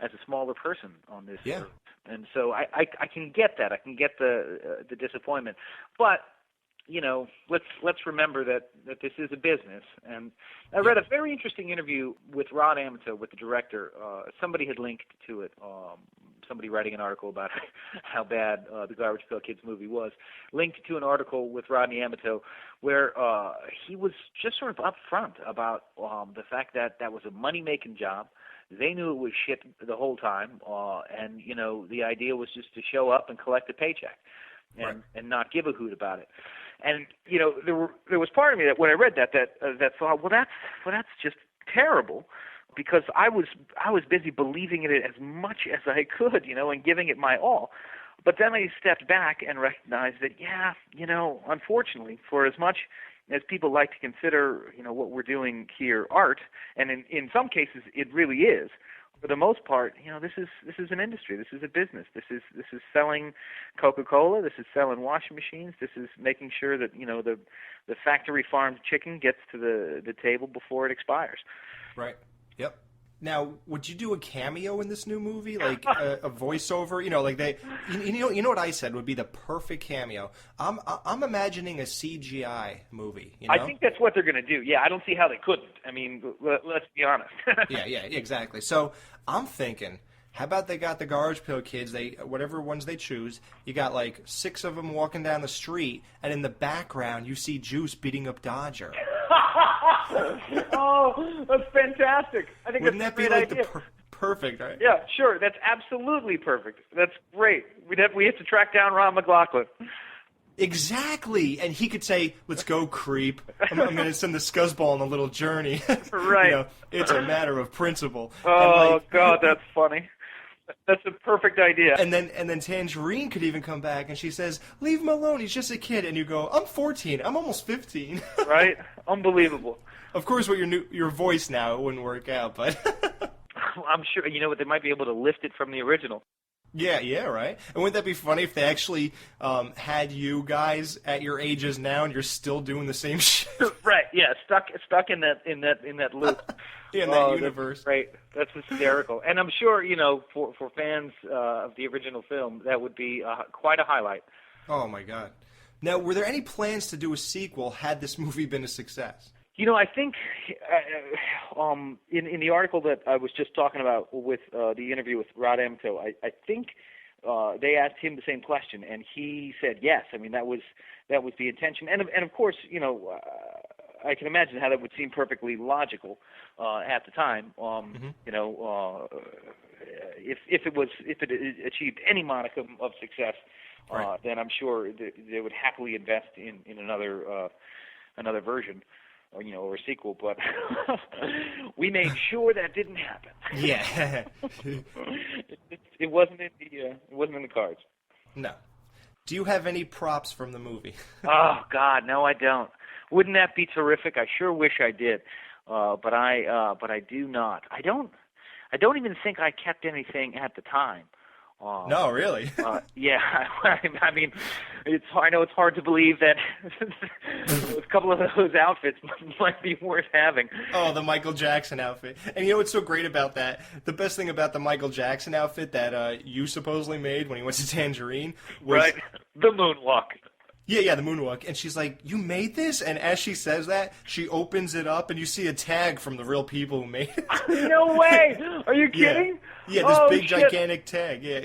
Speaker 2: as a smaller person on this earth. And so I can get that. I can get the disappointment. But, you know, let's remember that this is a business. And I read a very interesting interview with Rod Amato, with the director. Somebody had linked to it. Somebody writing an article about how bad the Garbage Pail Kids movie was, linked to an article with Rodney Amato where he was just sort of upfront about the fact that was a money-making job. They knew it was shit the whole time, and, you know, the idea was just to show up and collect a paycheck and not give a hoot about it. And, you know, there was part of me that when I read that thought, well, that's just terrible, because I was busy believing in it as much as I could, you know, and giving it my all. But then I stepped back and recognized that, yeah, you know, unfortunately, for as much as people like to consider, you know, what we're doing here art, and in some cases it really is, for the most part, you know, this is an industry, this is a business, this is selling Coca-Cola, this is selling washing machines, this is making sure that, you know, the factory farmed chicken gets to the table before it expires.
Speaker 1: Right. Yep. Now, would you do a cameo in this new movie, like a voiceover? You know, like you know what I said would be the perfect cameo. I'm imagining a CGI movie. You know?
Speaker 2: I think that's what they're going to do. Yeah, I don't see how they couldn't. I mean, let's be honest.
Speaker 1: Yeah, exactly. So I'm thinking, how about they got the Garbage Pail Kids? Whatever ones they choose, you got like 6 of them walking down the street, and in the background you see Juice beating up Dodger.
Speaker 2: Oh, that's fantastic! I think
Speaker 1: Wouldn't
Speaker 2: that's
Speaker 1: that
Speaker 2: a
Speaker 1: be
Speaker 2: great
Speaker 1: like
Speaker 2: idea.
Speaker 1: Perfect, right?
Speaker 2: Yeah, sure. That's absolutely perfect. That's great. We have to track down Ron McLaughlin.
Speaker 1: Exactly, and he could say, "Let's go, creep. I'm going to send the scuzzball on a little journey."
Speaker 2: Right.
Speaker 1: You know, it's a matter of principle.
Speaker 2: Oh, God, that's funny. That's a perfect idea.
Speaker 1: And then Tangerine could even come back and she says, "Leave him alone. He's just a kid." And you go, "I'm 14. I'm almost 15."
Speaker 2: Right? Unbelievable.
Speaker 1: Of course, with your voice now, it wouldn't work out, but
Speaker 2: I'm sure, you know what, they might be able to lift it from the original.
Speaker 1: yeah, right. And wouldn't that be funny if they actually had you guys at your ages now and you're still doing the same shit?
Speaker 2: Right, yeah, stuck in that loop.
Speaker 1: In that universe.
Speaker 2: That's great. That's hysterical. And I'm sure, you know, for fans of the original film, that would be quite a highlight.
Speaker 1: Oh my God. Now, were there any plans to do a sequel had this movie been a success?
Speaker 2: You know, I think in the article that I was just talking about with the interview with Rod Emko, I think they asked him the same question, and he said yes. I mean, that was the intention, and of course, you know, I can imagine how that would seem perfectly logical at the time. You know, if it achieved any modicum of success,
Speaker 1: right,
Speaker 2: then I'm sure they would happily invest in another version. Or, you know, or a sequel, but we made sure that didn't happen.
Speaker 1: Yeah,
Speaker 2: it wasn't in the cards.
Speaker 1: No. Do you have any props from the movie?
Speaker 2: Oh God, no, I don't. Wouldn't that be terrific? I sure wish I did, but I do not. I don't even think I kept anything at the time.
Speaker 1: No, really?
Speaker 2: Yeah, I mean, I know it's hard to believe that a couple of those outfits might be worth having.
Speaker 1: Oh, the Michael Jackson outfit. And you know what's so great about that? The best thing about the Michael Jackson outfit that you supposedly made when he went to Tangerine was...
Speaker 2: Right, the moonwalk.
Speaker 1: Yeah, the moonwalk. And she's like, "You made this?" And as she says that, she opens it up, and you see a tag from the real people who made it.
Speaker 2: No way! Are you kidding?
Speaker 1: Yeah, this big, gigantic tag. Yeah.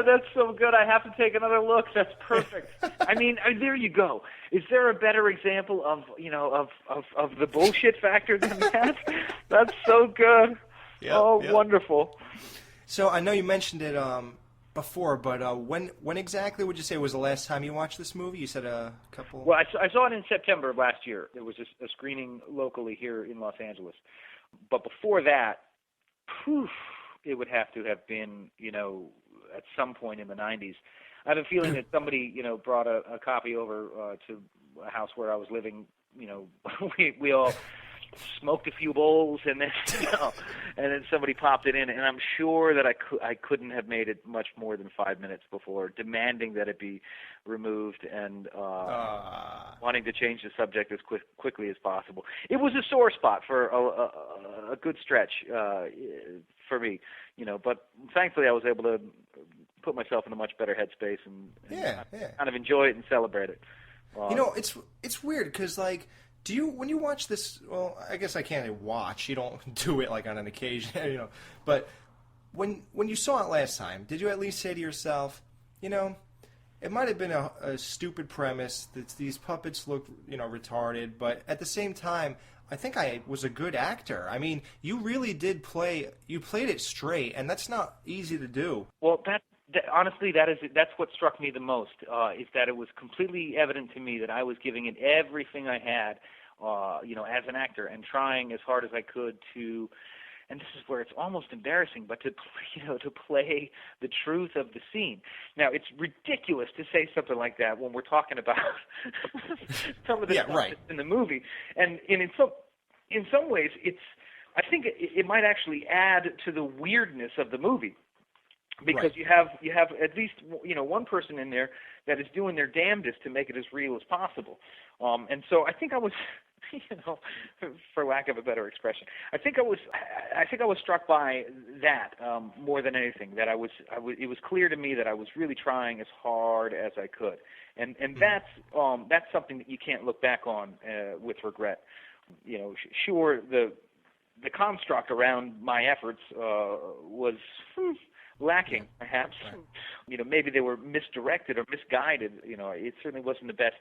Speaker 2: That's so good. I have to take another look. That's perfect. I mean, there you go. Is there a better example of, you know, of the bullshit factor than that? That's so good. Yep. Wonderful.
Speaker 1: So I know you mentioned it before, but when exactly would you say was the last time you watched this movie? You said a couple...
Speaker 2: Well, I saw it in September of last year. There was a screening locally here in Los Angeles. But before that, it would have to have been, you know, at some point in the 90s. I have a feeling that somebody, you know, brought a copy over to a house where I was living. You know, we all smoked a few bowls, and then, you know, and then somebody popped it in, and I'm sure that I couldn't have made it much more than 5 minutes before demanding that it be removed and wanting to change the subject as quickly as possible. It was a sore spot for a good stretch for me, you know, but thankfully I was able to put myself in a much better headspace and kind of enjoy it and celebrate it.
Speaker 1: You know, it's weird because, like, when you watch this, well, I guess I can't watch. You don't do it like on an occasion, you know. But when you saw it last time, did you at least say to yourself, you know, it might have been a stupid premise that these puppets look, you know, retarded, but at the same time, I think I was a good actor. I mean, you really did you played it straight, and that's not easy to do.
Speaker 2: Well, honestly, that's what struck me the most, is that it was completely evident to me that I was giving it everything I had, you know, as an actor, and trying as hard as I could to, and this is where it's almost embarrassing, but to play the truth of the scene. Now, it's ridiculous to say something like that when we're talking about some of the stuff that's in the movie, and in some ways, I think it might actually add to the weirdness of the movie. Because you have at least, you know, one person in there that is doing their damnedest to make it as real as possible, and so I think I was, you know, for lack of a better expression, I think I was struck by that more than anything. That it was clear to me that I was really trying as hard as I could, and that's something that you can't look back on with regret. You know, sure, the construct around my efforts was lacking, perhaps. Right. You know, maybe they were misdirected or misguided. You know, it certainly wasn't the best,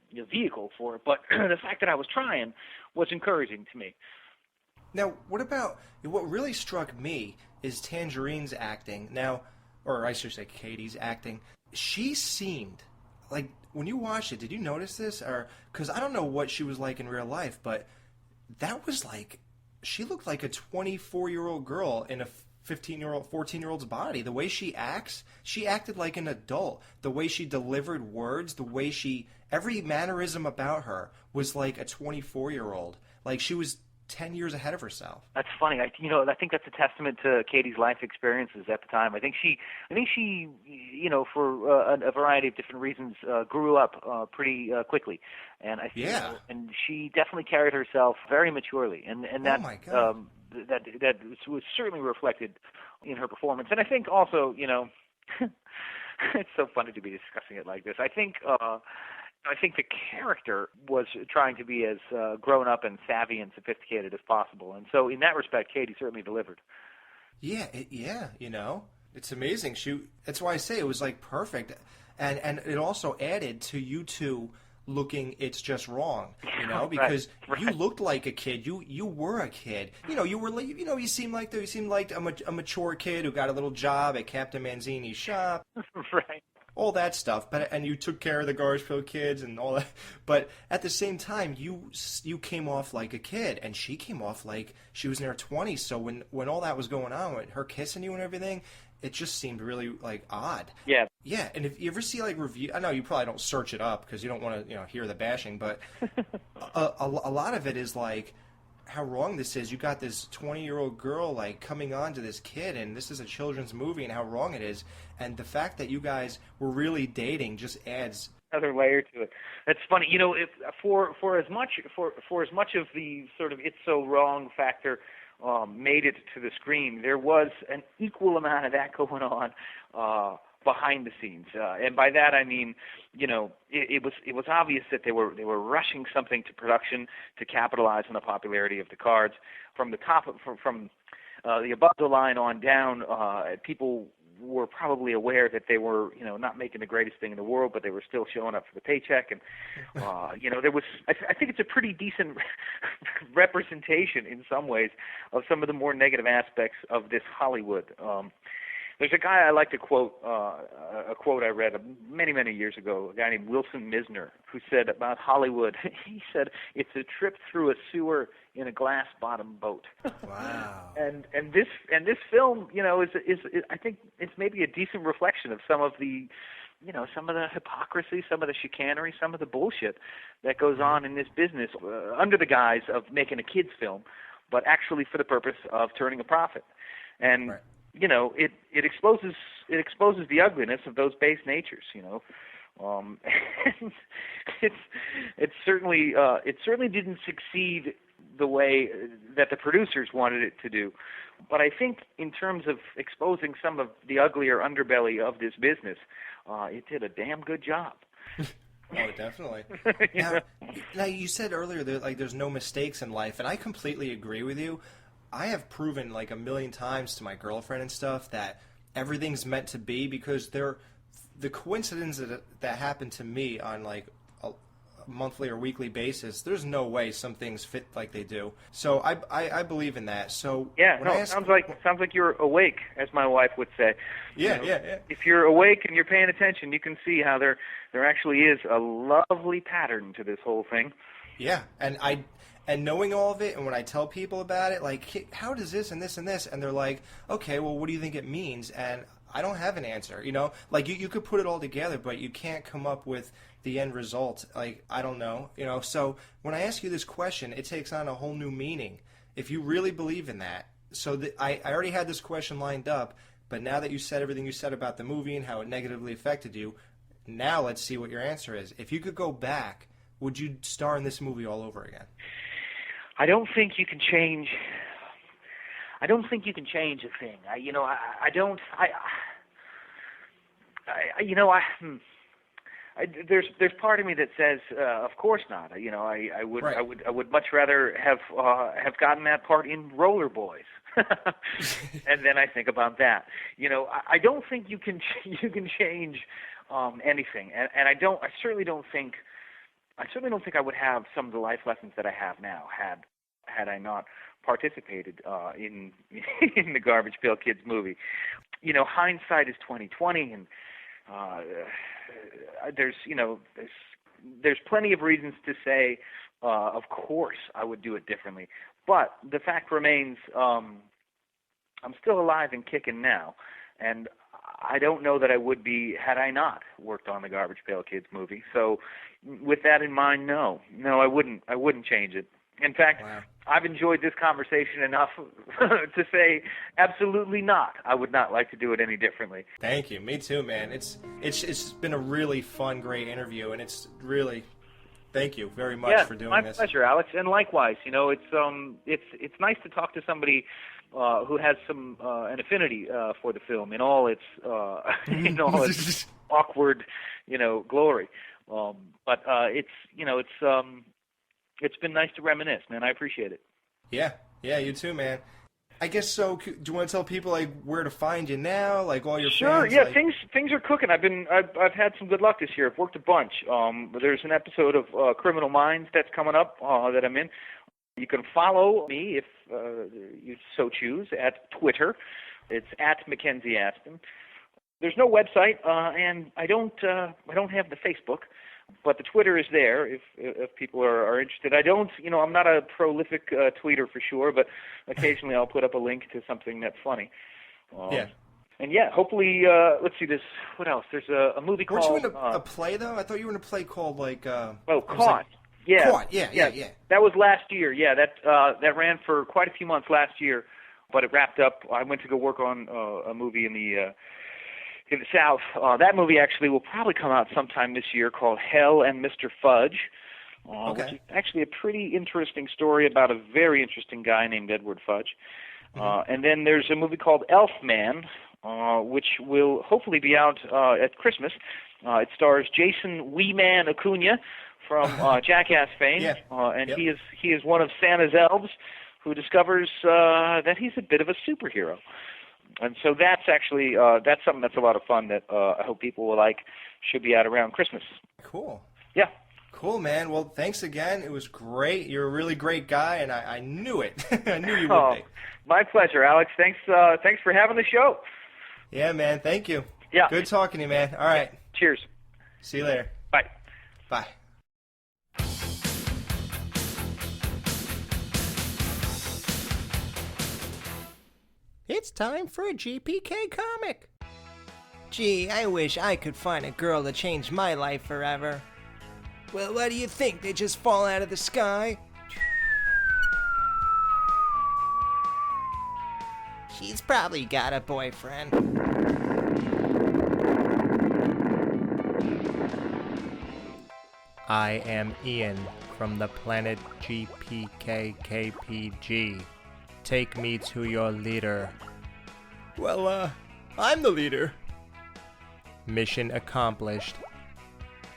Speaker 2: you know, vehicle for it. But the fact that I was trying was encouraging to me.
Speaker 1: Now, what really struck me is Tangerine's acting. Now, or I should say Katie's acting. She seemed like, when you watched it, did you notice this? Or, because I don't know what she was like in real life, but that was like, she looked like a 24-year-old girl in a 15-year-old, 14-year-old's body. The way she acts, she acted like an adult. The way she delivered words, every mannerism about her was like a 24-year-old. Like she was 10 years ahead of herself.
Speaker 2: That's funny. I think that's a testament to Katie's life experiences at the time. I think she, for a variety of different reasons, grew up pretty quickly, and I think, and she definitely carried herself very maturely, and that,
Speaker 1: oh my God.
Speaker 2: that was certainly reflected in her performance. And I think also, it's so funny to be discussing it like this. I think the character was trying to be as grown up and savvy and sophisticated as possible, and so in that respect, Katie certainly delivered.
Speaker 1: Yeah, it's amazing. That's why I say it was like perfect, and it also added to you two looking It's Just Wrong, because
Speaker 2: right.
Speaker 1: You looked like a kid. You were a kid. You seemed like a mature kid who got a little job at Captain Manzini's shop.
Speaker 2: Right.
Speaker 1: All that stuff, and you took care of the Garfield kids and all that. But at the same time, you came off like a kid, and she came off like she was in her 20s. So when all that was going on with her kissing you and everything, it just seemed really like odd.
Speaker 2: Yeah.
Speaker 1: Yeah, and if you ever see like review, I know you probably don't search it up because you don't want to hear the bashing, but a lot of it is like how wrong this is. You got this 20-year-old girl like coming on to this kid, and this is a children's movie, and how wrong it is. And the fact that you guys were really dating just adds
Speaker 2: another layer to it. That's funny. If for as much of the sort of it's so wrong factor made it to the screen, there was an equal amount of that going on behind the scenes, and by that I mean, it was obvious that they were rushing something to production to capitalize on the popularity of the cards. From the top, from the above the line on down, people were probably aware that they were, not making the greatest thing in the world, but they were still showing up for the paycheck. And, there was, I think it's a pretty decent representation in some ways of some of the more negative aspects of this Hollywood. There's a guy I like to quote, a quote I read many, many years ago, a guy named Wilson Misner, who said about Hollywood, he said, it's a trip through a sewer in a glass-bottom boat.
Speaker 1: Wow.
Speaker 2: and this film, is I think it's maybe a decent reflection of some of the hypocrisy, some of the chicanery, some of the bullshit that goes on in this business under the guise of making a kids film, but actually for the purpose of turning a profit. And
Speaker 1: right.
Speaker 2: It exposes the ugliness of those base natures. It certainly didn't succeed the way that the producers wanted it to do. But I think in terms of exposing some of the uglier underbelly of this business, it did a damn good job.
Speaker 1: Oh, definitely. Now, you said earlier that there's no mistakes in life, and I completely agree with you. I have proven like a million times to my girlfriend and stuff that everything's meant to be, because the coincidence that happened to me on like a monthly or weekly basis, there's no way some things fit like they do. So I believe in that. So
Speaker 2: yeah, sounds like you're awake, as my wife would say.
Speaker 1: Yeah.
Speaker 2: If you're awake and you're paying attention, you can see how there actually is a lovely pattern to this whole thing.
Speaker 1: Yeah, and knowing all of it, and when I tell people about it, like, how does this and this and this, and they're like, okay, well, what do you think it means? And I don't have an answer, Like, you could put it all together, but you can't come up with the end result. Like, I don't know, So when I ask you this question, it takes on a whole new meaning. If you really believe in that. So I already had this question lined up, but now that you said everything you said about the movie and how it negatively affected you, now let's see what your answer is. If you could go back, would you star in this movie all over again?
Speaker 2: I don't think you can change a thing. There's part of me that says, of course not. I would much rather have gotten that part in Roller Boys. And then I think about that. I don't think you can change anything, and I certainly don't think I would have some of the life lessons that I have now had I not participated in the Garbage Pail Kids movie. Hindsight is 20/20, and there's plenty of reasons to say, of course, I would do it differently. But the fact remains, I'm still alive and kicking now, and I don't know that I would be had I not worked on the Garbage Pail Kids movie. So, with that in mind, no, I wouldn't change it. In fact,
Speaker 1: Wow.
Speaker 2: I've enjoyed this conversation enough to say absolutely not. I would not like to do it any differently.
Speaker 1: Thank you. Me too, man. It's been a really fun, great interview, and it's really thank you very much for doing this.
Speaker 2: My pleasure, Alex. And likewise, it's nice to talk to somebody who has an affinity for the film in all its awkward, glory. But it's been nice to reminisce, man. I appreciate it.
Speaker 1: Yeah, you too, man. I guess so. Do you want to tell people like where to find you now, like all your
Speaker 2: Sure,
Speaker 1: fans?
Speaker 2: yeah, things are cooking. I've had some good luck this year. I've worked a bunch. There's an episode of Criminal Minds that's coming up that I'm in. You can follow me if you so choose at Twitter. It's at Mackenzie Astin. There's no website, and I don't have the Facebook, but the Twitter is there if people are interested. I'm not a prolific tweeter for sure, but occasionally I'll put up a link to something that's funny.
Speaker 1: Yeah.
Speaker 2: And yeah, hopefully, let's see this. What else? There's a movie called.
Speaker 1: Weren't you in a play though? I thought you were in a play called like.
Speaker 2: Caught. Yeah.
Speaker 1: Caught. Yeah.
Speaker 2: That was last year. Yeah, that ran for quite a few months last year, but it wrapped up. I went to go work on a movie in the South. That movie actually will probably come out sometime this year, called Hell and Mr. Fudge, which is actually a pretty interesting story about a very interesting guy named Edward Fudge. And then there's a movie called Elfman, which will hopefully be out at Christmas. It stars Jason Weeman Acuna from Jackass fame, and he is one of Santa's elves who discovers that he's a bit of a superhero. And so that's actually that's something that's a lot of fun that I hope people will like. Should be out around Christmas.
Speaker 1: Cool.
Speaker 2: Yeah.
Speaker 1: Cool, man. Well, thanks again. It was great. You're a really great guy, and I knew it. I knew you would be.
Speaker 2: My pleasure, Alex. Thanks for having the show.
Speaker 1: Yeah, man. Thank you.
Speaker 2: Yeah.
Speaker 1: Good talking to you, man. All right.
Speaker 2: Yeah. Cheers.
Speaker 1: See you later.
Speaker 2: Bye.
Speaker 1: Bye. It's time for a GPK comic. Gee, I wish I could find a girl to change my life forever. Well, what do you think? They just fall out of the sky? She's probably got a boyfriend. I am Ian from the planet GPK KPG. Take me to your leader. Well, I'm the leader. Mission accomplished.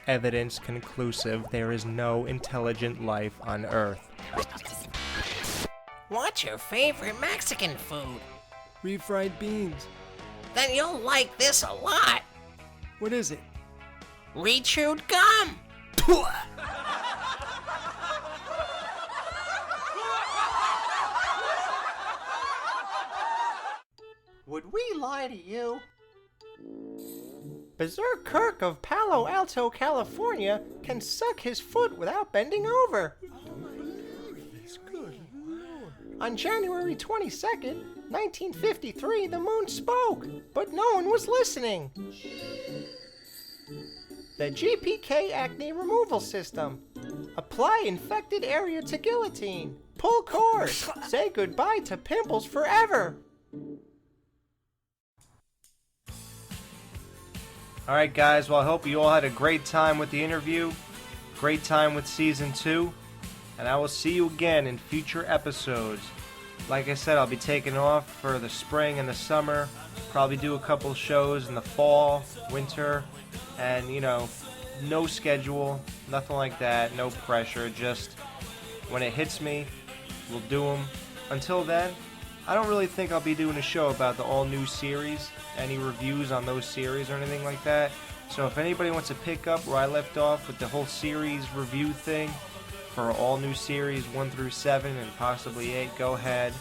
Speaker 1: Evidence conclusive there is no intelligent life on Earth.
Speaker 3: What's your favorite Mexican food?
Speaker 1: Refried beans.
Speaker 3: Then you'll like this a lot.
Speaker 1: What is it?
Speaker 3: Rechewed gum.
Speaker 1: Would we lie to you? Berserk Kirk of Palo Alto, California can suck his foot without bending over. On January 22nd, 1953, the moon spoke, but no one was listening. The GPK acne removal system. Apply infected area to guillotine. Pull cord. Say goodbye to pimples forever. Alright guys, well I hope you all had a great time with the interview, great time with Season 2, and I will see you again in future episodes. Like I said, I'll be taking off for the spring and the summer, probably do a couple shows in the fall, winter, and no schedule, nothing like that, no pressure, just when it hits me, we'll do them. Until then, I don't really think I'll be doing a show about the all-new series, any reviews on those series or anything like that. So if anybody wants to pick up where I left off with the whole series review thing for all-new series 1 through 7 and possibly 8, go ahead.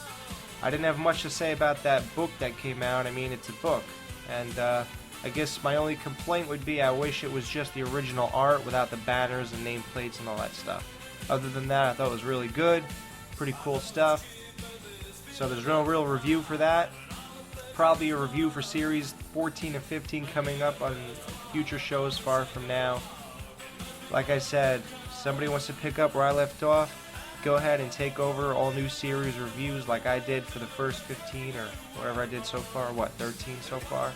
Speaker 1: I didn't have much to say about that book that came out. I mean, it's a book. And I guess my only complaint would be I wish it was just the original art without the banners and nameplates and all that stuff. Other than that, I thought it was really good. Pretty cool stuff. So there's no real review for that. probably a review for series 14 and 15 coming up on future shows far from now. Like I said, if somebody wants to pick up where I left off, go ahead and take over all new series reviews like I did for the first 15 or whatever I did so far. 13 so far?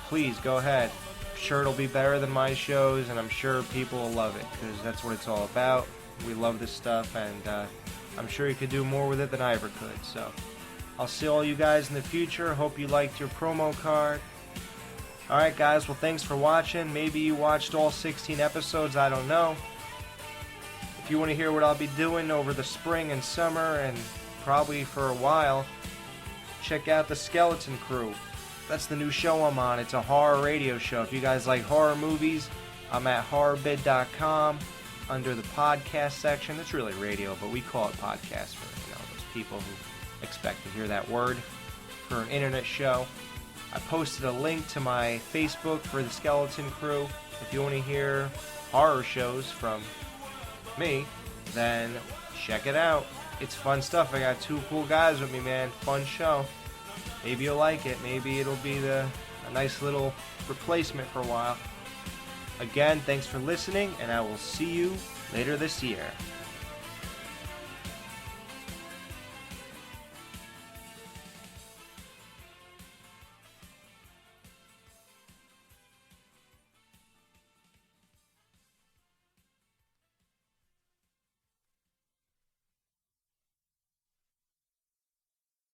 Speaker 1: Please, go ahead. I'm sure it'll be better than my shows, and I'm sure people will love it, because that's what it's all about. We love this stuff, and I'm sure you could do more with it than I ever could. So I'll see all you guys in the future. Hope you liked your promo card. Alright guys, well thanks for watching. Maybe you watched all 16 episodes, I don't know. If you want to hear what I'll be doing over the spring and summer, and probably for a while, check out the Skeleton Crew. That's the new show I'm on. It's a horror radio show. If you guys like horror movies, I'm at horrorbid.com under the podcast section. It's really radio, but we call it podcast for those people who expect to hear that word for an internet show. I posted a link to my Facebook for the Skeleton Crew. If you want to hear horror shows from me, then check it out. It's fun stuff. I got 2 cool guys with me, man. Fun show. Maybe you'll like it. Maybe it'll be a nice little replacement for a while. Again, thanks for listening, and I will see you later this year.